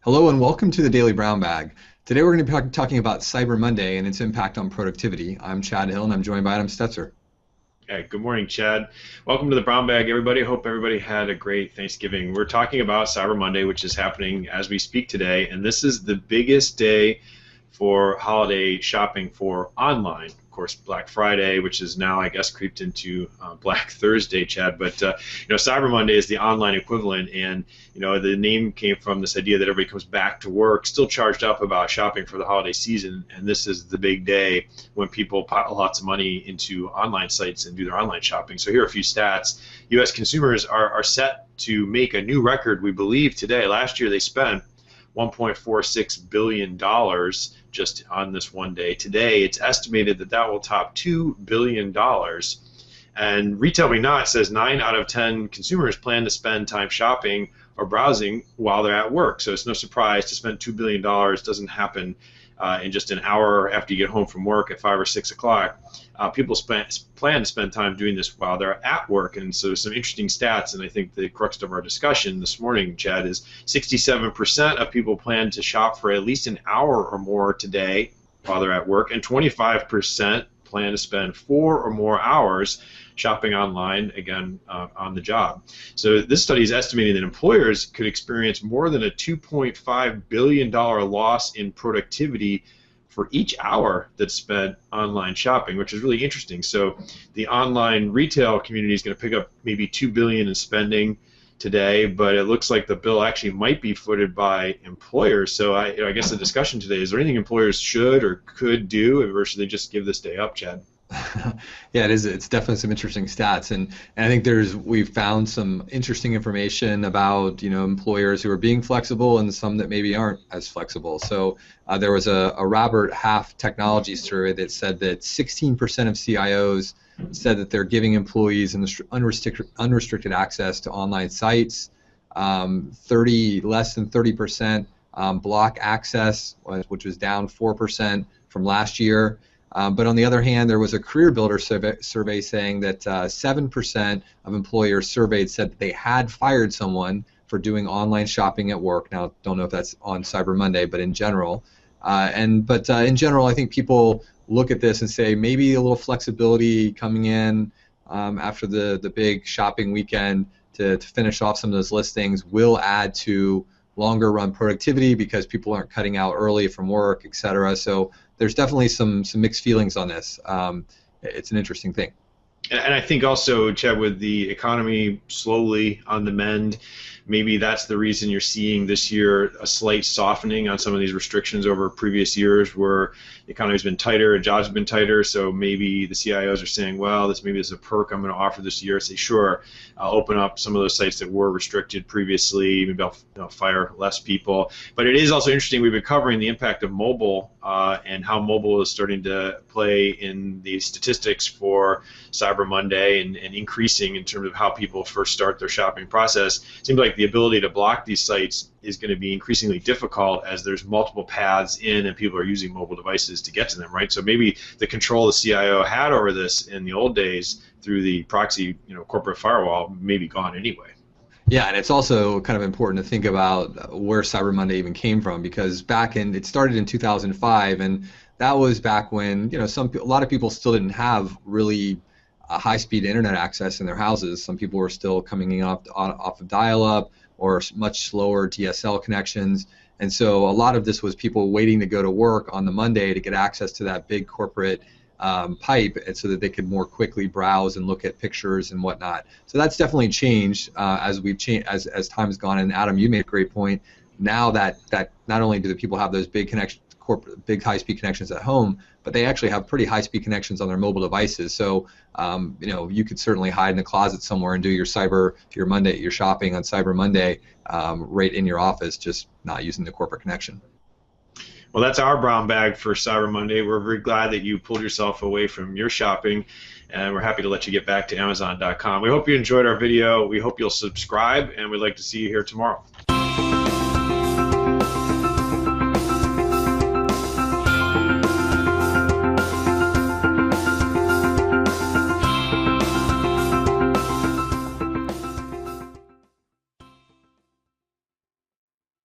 Hello and welcome to the Daily Brown Bag. Today we're going to be talking about Cyber Monday and its impact on productivity. I'm Chad Hill and I'm joined by Adam Stetzer. Hey, good morning, Chad. Welcome to the Brown Bag, everybody. Hope everybody had a great Thanksgiving. We're talking about Cyber Monday, which is happening as we speak today, and this is the biggest day for holiday shopping for online. Of course, Black Friday, which is now, I guess, creeped into Black Thursday, Chad. But Cyber Monday is the online equivalent, and the name came from this idea that everybody comes back to work, still charged up about shopping for the holiday season, and this is the big day when people pile lots of money into online sites and do their online shopping. So here are a few stats. U.S. consumers are set to make a new record, we believe, today. Last year they spent $1.46 billion just on this one day. Today, it's estimated that that will top $2 billion. And Retail Me Not says 9 out of 10 consumers plan to spend time shopping or browsing while they're at work. So it's no surprise to spend $2 billion doesn't happen in just an hour after you get home from work at 5 or 6 o'clock. People plan to spend time doing this while they're at work, and so some interesting stats, and I think the crux of our discussion this morning, Chad, is 67% of people plan to shop for at least an hour or more today while they're at work, and 25% plan to spend 4 or more hours shopping online, again, on the job. So this study is estimating that employers could experience more than a $2.5 billion loss in productivity for each hour that's spent online shopping, which is really interesting. So the online retail community is going to pick up maybe $2 billion in spending today, but it looks like the bill actually might be footed by employers. So I guess the discussion today is there anything employers should or could do, or should they just give this day up, Chad? Yeah, it is. It's definitely some interesting stats, and I think we've found some interesting information about employers who are being flexible and some that maybe aren't as flexible. So there was a Robert Half technology survey that said that 16% of CIOs said that they're giving employees unrestricted access to online sites. Less than 30% block access, which was down 4% from last year. But on the other hand, there was a Career Builder survey saying that 7% of employers surveyed said that they had fired someone for doing online shopping at work. Now, don't know if that's on Cyber Monday, but in general. In general, I think people look at this and say maybe a little flexibility coming in after the big shopping weekend to finish off some of those listings will add to longer run productivity because people aren't cutting out early from work, etc. So there's definitely some mixed feelings on this. It's an interesting thing. And I think also, Chad, with the economy slowly on the mend, maybe that's the reason you're seeing this year a slight softening on some of these restrictions over previous years where the economy's been tighter, jobs have been tighter, so maybe the CIOs are saying, well, maybe this is a perk I'm going to offer this year. Say, sure, I'll open up some of those sites that were restricted previously, maybe I'll fire less people. But it is also interesting, we've been covering the impact of mobile and how mobile is starting to play in the statistics for Cyber Monday and increasing in terms of how people first start their shopping process. It seems like the ability to block these sites is going to be increasingly difficult as there's multiple paths in and people are using mobile devices to get to them, right? So maybe the control the CIO had over this in the old days through the proxy, corporate firewall may be gone anyway. Yeah, and it's also kind of important to think about where Cyber Monday even came from, because it started in 2005, and that was back when a lot of people still didn't have really high-speed internet access in their houses. Some people were still coming in off of dial-up or much slower DSL connections, and so a lot of this was people waiting to go to work on the Monday to get access to that big corporate pipe, and so that they could more quickly browse and look at pictures and whatnot. So that's definitely changed as time has gone. And Adam, you made a great point. Now that not only do the people have those big high-speed connections at home, but they actually have pretty high-speed connections on their mobile devices. So you could certainly hide in a closet somewhere and do your shopping on Cyber Monday right in your office, just not using the corporate connection. Well, that's our brown bag for Cyber Monday. We're very glad that you pulled yourself away from your shopping, and we're happy to let you get back to Amazon.com. We hope you enjoyed our video. We hope you'll subscribe, and we'd like to see you here tomorrow.